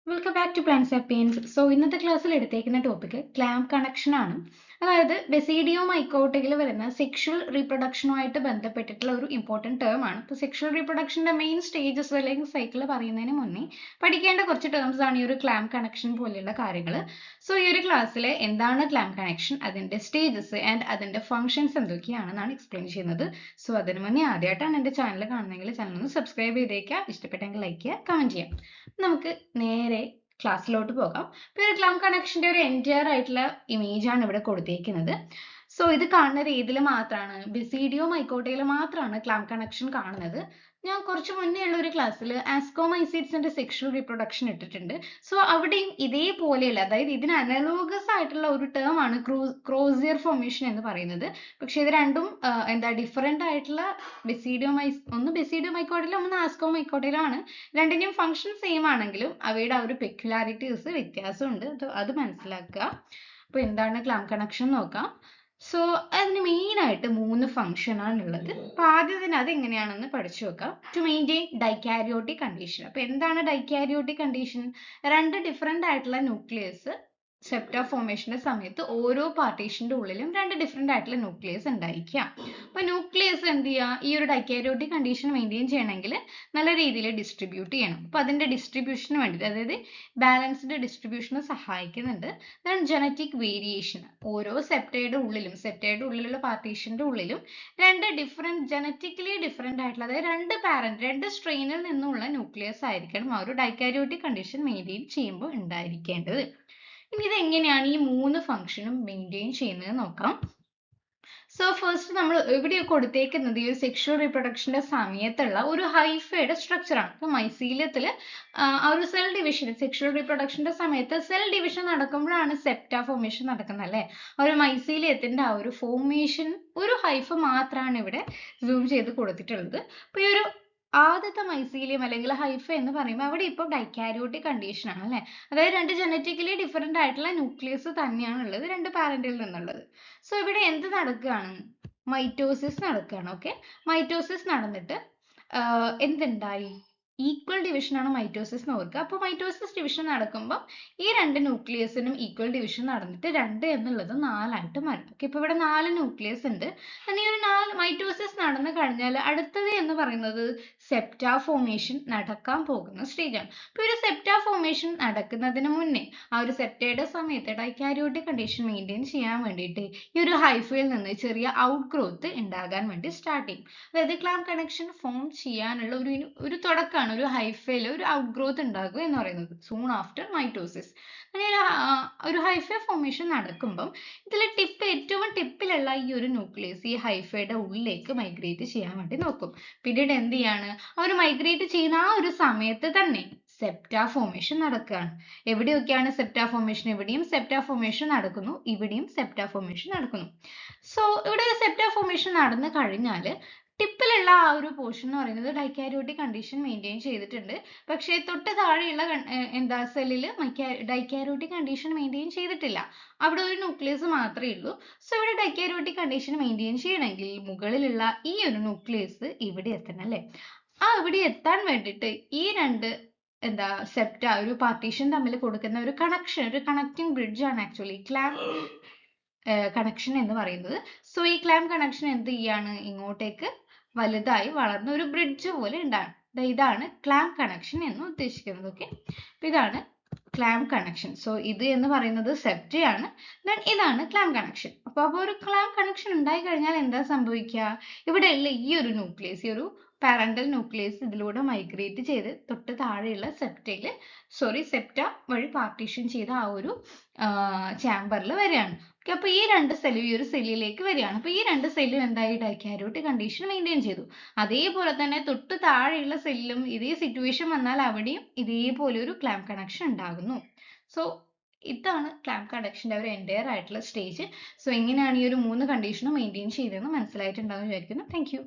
Welcome back to plant sapiens. So ഇന്നത്തെ ക്ലാസ്സിൽ എടുത്തേക്കുന്ന topic clamp connection ആണ്. അതായത് ബെസീഡിയോ മൈക്കോട്ടയിൽ വരുന്ന സെക്ഷൽ റീപ്രൊഡക്ഷനുമായിട്ട് ബന്ധപ്പെട്ടിട്ടുള്ള ഒരു ഇമ്പോർട്ടൻറ്റ് ടേം ആണ്. ഇപ്പോൾ സെക്ഷൽ റീപ്രൊഡക്ഷൻ്റെ മെയിൻ സ്റ്റേജസ് അല്ലെങ്കിൽ സൈക്കിൾ പറയുന്നതിന് മുന്നേ പഠിക്കേണ്ട കുറച്ച് ടേംസ് ആണ് ഈ ഒരു ക്ലാമ്പ് കണക്ഷൻ പോലെയുള്ള കാര്യങ്ങൾ. സോ ഈ ഒരു ക്ലാസ്സിൽ എന്താണ് ക്ലാമ്പ് കണക്ഷൻ, അതിൻ്റെ സ്റ്റേജസ് ആൻഡ് അതിൻ്റെ ഫങ്ഷൻസ് എന്തൊക്കെയാണെന്നാണ് എക്സ്പ്ലെയിൻ ചെയ്യുന്നത്. സോ അതിന് മുന്നേ ആദ്യമായിട്ടാണ് എൻ്റെ ചാനൽ കാണുന്നതെങ്കിൽ ചാനൽ ഒന്ന് സബ്സ്ക്രൈബ് ചെയ്തേക്കുക, ഇഷ്ടപ്പെട്ടെങ്കിൽ ലൈക്ക് ചെയ്യുക, കമൻറ്റ് ചെയ്യാം. നമുക്ക് നേരെ ക്ലാസ്സിലോട്ട് പോകാം. ഇപ്പോൾ ഒരു ക്ലാമ്പ് കണക്ഷൻ്റെ ഒരു എൻറ്റയർ ആയിട്ടുള്ള ഇമേജ് ആണ് ഇവിടെ കൊടുത്തേക്കുന്നത്. സോ ഇത് കാണുന്നത് ഏതിൽ മാത്രമാണ്? ബെസീഡിയോ മൈക്കോട്ടയിൽ മാത്രമാണ് ക്ലാമ്പ് കണക്ഷൻ കാണുന്നത്. ഞാൻ കുറച്ച് മുന്നേ ഉള്ള ഒരു ക്ലാസ്സിൽ ആസ്കോമൈസീഡ്സിന്റെ സെക്ഷൽ റീപ്രൊഡക്ഷൻ ഇട്ടിട്ടുണ്ട്. സോ അവിടെയും ഇതേപോലെയുള്ള, അതായത് ഇതിന് അനലോഗസ് ആയിട്ടുള്ള ഒരു ടേം ആണ് ക്രോസിയർ ഫോർമേഷൻ എന്ന് പറയുന്നത്. പക്ഷെ ഇത് രണ്ടും ഡിഫറെന്റ് ആയിട്ടുള്ള ഒന്ന് ബെസീഡിയോ മൈക്കോട്ടയിലും ഒന്ന് ആസ്കോമൈക്കോട്ടയിലും ആണ്. രണ്ടിന്റെയും ഫംഗ്ഷൻ സെയിം ആണെങ്കിലും അവയുടെ ആ ഒരു പെക്യുലാരിറ്റീസ് വ്യത്യാസമുണ്ട്. അത് മനസ്സിലാക്കുക. അപ്പോൾ എന്താണ് ക്ലാമ്പ് കണക്ഷൻ നോക്കാം. സോ അതിന് മെയിൻ ആയിട്ട് 3 ഫംഗ്ഷൻ ആണ് ഉള്ളത്. അപ്പോൾ ആദ്യത്തിന് അത് എങ്ങനെയാണെന്ന് പഠിച്ചു വെക്കാം. To maintain dikaryotic condition. അപ്പോൾ എന്താണ് ഡൈക്കാരിയോട്ടിക് കണ്ടീഷൻ? രണ്ട് ഡിഫറെന്റ് ആയിട്ടുള്ള ന്യൂക്ലിയസ് സെപ്റ്റ ഫോർമേഷന്റെ സമയത്ത് ഓരോ പാർട്ടീഷന്റെ ഉള്ളിലും രണ്ട് ഡിഫറെന്റ് ആയിട്ടുള്ള ന്യൂക്ലിയസ് ഉണ്ടായിരിക്കാം. അപ്പൊ ന്യൂക്ലിയസ് എന്ത് ചെയ്യുക? ഈ ഒരു ഡൈക്കാരിയോട്ടിക് കണ്ടീഷൻ മെയിൻറ്റെയിൻ ചെയ്യണമെങ്കിൽ നല്ല രീതിയിൽ ഡിസ്ട്രിബ്യൂട്ട് ചെയ്യണം. അപ്പൊ അതിന്റെ ഡിസ്ട്രിബ്യൂഷന് വേണ്ടിയിട്ട്, അതായത് ബാലൻസ്ഡ് ഡിസ്ട്രിബ്യൂഷന് സഹായിക്കുന്നുണ്ട്. Then genetic variation. ഓരോ സെപ്റ്റയുടെ ഉള്ളിലുള്ള പാർട്ടീഷന്റെ ഉള്ളിലും രണ്ട് ജനറ്റിക്കലി ഡിഫറെന്റ് ആയിട്ടുള്ള, അതായത് രണ്ട് സ്ട്രെയിനിൽ നിന്നുള്ള ന്യൂക്ലിയസ് ആയിരിക്കണം ആ ഒരു ഡൈക്കാരിയോട്ടിക് കണ്ടീഷൻ മെയിൻറ്റെയിൻ ചെയ്യുമ്പോൾ ഉണ്ടായിരിക്കേണ്ടത്. ഇനി ഇത് എങ്ങനെയാണ് ഈ 3 ഫംഗ്ഷനും മെയിൻറ്റെയിൻ ചെയ്യുന്നത് നോക്കാം. സോ ഫസ്റ്റ് നമ്മൾ ഇവിടെ കൊടുത്തേക്കുന്നത് ഈ സെക്ഷൽ റീപ്രൊഡക്ഷന്റെ സമയത്തുള്ള ഒരു ഹൈഫയുടെ സ്ട്രക്ചർ ആണ്. ഇപ്പൊ മൈസീലിയത്തിൽ ആ ഒരു സെൽ ഡിവിഷൻ, സെക്ഷൽ റീപ്രൊഡക്ഷന്റെ സമയത്ത് സെൽ ഡിവിഷൻ നടക്കുമ്പോഴാണ് സെപ്റ്റ ഫോർമേഷൻ നടക്കുന്നത് അല്ലേ. ഒരു മൈസീലിയത്തിന്റെ ആ ഒരു ഫോർമേഷൻ ഒരു ഹൈഫ മാത്രമാണ് ഇവിടെ സൂം ചെയ്ത് കൊടുത്തിട്ടുള്ളത്. അപ്പൊ ഈ ഒരു ആദ്യത്തെ മൈസീലിയം അല്ലെങ്കിൽ ഹൈഫ എന്ന് പറയുമ്പോൾ അവിടെ ഇപ്പോൾ ഡൈക്കാരിയോട്ടിക് കണ്ടീഷൻ ആണ് അല്ലെ. അതായത് രണ്ട് ജനറ്റിക്കലി ഡിഫറെന്റ് ആയിട്ടുള്ള ന്യൂക്ലിയസ് തന്നെയാണ് ഉള്ളത്, രണ്ട് പാരന്റിൽ നിന്നുള്ളത്. സോ ഇവിടെ എന്ത് നടക്കുകയാണ്? മൈറ്റോസിസ് നടക്കുകയാണ്. ഓക്കെ, മൈറ്റോസിസ് നടന്നിട്ട് എന്തുണ്ടായി? ഈക്വൽ ഡിവിഷൻ ആണ് മൈറ്റോസിസ് എന്ന് ഓർക്കുക. അപ്പോൾ മൈറ്റോസിസ് ഡിവിഷൻ നടക്കുമ്പോൾ ഈ രണ്ട് ന്യൂക്ലിയസിനും ഈക്വൽ ഡിവിഷൻ നടന്നിട്ട് 2 എന്നുള്ളത് 4 ആയിട്ട് മാറും. ഓക്കെ, ഇപ്പോൾ ഇവിടെ 4 ന്യൂക്ലിയസ് ഉണ്ട്. ഈ ഒരു 4 മൈറ്റോസിസ് നടന്നു കഴിഞ്ഞാൽ അടുത്തത് എന്ന് പറയുന്നത് സെപ്റ്റ ഫോർമേഷൻ നടക്കാൻ പോകുന്ന സ്റ്റേജ് ആണ്. അപ്പോൾ ഒരു സെപ്റ്റ ഫോർമേഷൻ നടക്കുന്നതിന് മുന്നേ ആ ഒരു സെപ്റ്റയുടെ സമയത്ത് ഡൈക്കാരിയോട്ടിക് കണ്ടീഷൻ മെയിൻറ്റെയിൻ ചെയ്യാൻ വേണ്ടിയിട്ട് ഈ ഒരു ഹൈഫയിൽ നിന്ന് ചെറിയ ഔട്ട് ഗ്രോത്ത് ഉണ്ടാകാൻ വേണ്ടി സ്റ്റാർട്ട് ചെയ്യും. അതായത് ക്ലാമ്പ് കണക്ഷൻ ഫോം ചെയ്യാനുള്ള ഒരു തുടക്കമാണ് ഒരു ഹൈഫയിൽ ഒരു ഔട്ട് ഗ്രോത്ത് ഉണ്ടാകുക എന്ന് പറയുന്നത് സൂൺ ആഫ്റ്റർ മൈറ്റോസിസ്. അങ്ങനെ ഒരു ഹൈഫ ഫോർമേഷൻ നടക്കുമ്പം ഇതിൽ ഏറ്റവും ടിപ്പിലുള്ള ഈ ഒരു ന്യൂക്ലിയസ് ഈ ഹൈഫയുടെ ഉള്ളിലേക്ക് മൈഗ്രേറ്റ് ചെയ്യാൻ വേണ്ടി നോക്കും. പിന്നീട് എന്ത് ചെയ്യാണ്? അവർ മൈഗ്രേറ്റ് ചെയ്യുന്ന ആ ഒരു സമയത്ത് തന്നെ സെപ്റ്റ ഫോർമേഷൻ നടക്കുകയാണ്. എവിടെയൊക്കെയാണ് സെപ്റ്റ ഫോർമേഷൻ? എവിടെയും സെപ്റ്റ ഫോർമേഷൻ നടക്കുന്നു, ഇവിടെയും സെപ്റ്റ ഫോർമേഷൻ നടക്കുന്നു. സോ ഇവിടെ സെപ്റ്റ ഫോർമേഷൻ നടന്നു കഴിഞ്ഞാൽ ടിപ്പിലുള്ള ആ ഒരു പോർഷൻ എന്ന് പറയുന്നത് ഡൈക്കാരിയോട്ടിക് കണ്ടീഷൻ മെയിൻറ്റെയിൻ ചെയ്തിട്ടുണ്ട്. പക്ഷേ തൊട്ട് താഴെയുള്ള സെല്ലിൽ ഡൈക്കാരിയോട്ടിക് കണ്ടീഷൻ മെയിൻറ്റെയിൻ ചെയ്തിട്ടില്ല. അവിടെ ഒരു ന്യൂക്ലിയസ് മാത്രമേ ഉള്ളൂ. സോ ഇവിടെ ഡൈക്കാരിയോട്ടിക് കണ്ടീഷൻ മെയിൻറ്റെയിൻ ചെയ്യണമെങ്കിൽ മുകളിലുള്ള ഈ ഒരു ന്യൂക്ലിയസ് ഇവിടെ എത്തണം അല്ലേ. ഇവിടെ എത്താൻ വേണ്ടിയിട്ട് ഈ രണ്ട് സെപ്റ്റ ഒരു പാർട്ടീഷൻ തമ്മിൽ കൊടുക്കുന്ന ഒരു കണക്ഷൻ, ഒരു കണക്റ്റിംഗ് ബ്രിഡ്ജ് ആണ് ആക്ച്വലി ക്ലാമ്പ് കണക്ഷൻ എന്ന് പറയുന്നത്. സോ ഈ ക്ലാമ്പ് കണക്ഷൻ എന്ത് ചെയ്യാണ്? ഇങ്ങോട്ടേക്ക് വലുതായി വളർന്ന ഒരു ബ്രിഡ്ജ് പോലെ ഉണ്ടാകും. ഇതാണ് ക്ലാമ്പ് കണക്ഷൻ എന്ന് ഉദ്ദേശിക്കുന്നത്. ഓക്കെ, അപ്പൊ ഇതാണ് ക്ലാമ്പ് കണക്ഷൻ. സോ ഇത് എന്ന് പറയുന്നത് സെപ്റ്റയാണ്, ദെൻ ഇതാണ് ക്ലാമ്പ് കണക്ഷൻ. അപ്പോൾ ഒരു ക്ലാമ്പ് കണക്ഷൻ ഉണ്ടായി കഴിഞ്ഞാൽ എന്താ സംഭവിക്കുക? ഇവിടെയുള്ള ഈ ഒരു ന്യൂക്ലിയസ്, ഈ ഒരു പാരന്റൽ ന്യൂക്ലിയസ് ഇതിലൂടെ മൈഗ്രേറ്റ് ചെയ്ത് തൊട്ട് താഴെയുള്ള സെപ്റ്റ വഴി പാർട്ടീഷൻ ചെയ്ത ആ ഒരു ചാമ്പറിൽ വരികയാണ്. അപ്പോൾ ഈ രണ്ട് സെല്ലും ഈ ഒരു സെല്ലിലേക്ക് വരികയാണ്. അപ്പോൾ ഈ രണ്ട് സെല്ലും എന്തായി? ഡൈക്കാരിയോട്ടിക് കണ്ടീഷൻ മെയിൻറ്റെയിൻ ചെയ്തു. അതേപോലെ തന്നെ തൊട്ട് താഴെയുള്ള സെല്ലിലും ഇതേ സിറ്റുവേഷൻ വന്നാൽ അവിടെയും ഇതേപോലെ ഒരു ക്ലാമ്പ് കണക്ഷൻ ഉണ്ടാകുന്നു. സോ ഇതാണ് ക്ലാമ്പ് കണക്ഷന്റെ ഒരു എൻറ്റയർ ആയിട്ടുള്ള സ്റ്റേജ്. സോ എങ്ങനെയാണ് ഈ ഒരു 3 കണ്ടീഷനും മെയിൻറ്റെയിൻ ചെയ്തതെന്ന് മനസ്സിലായിട്ടുണ്ടാകുമെന്ന് വിചാരിക്കുന്നു. Thank you.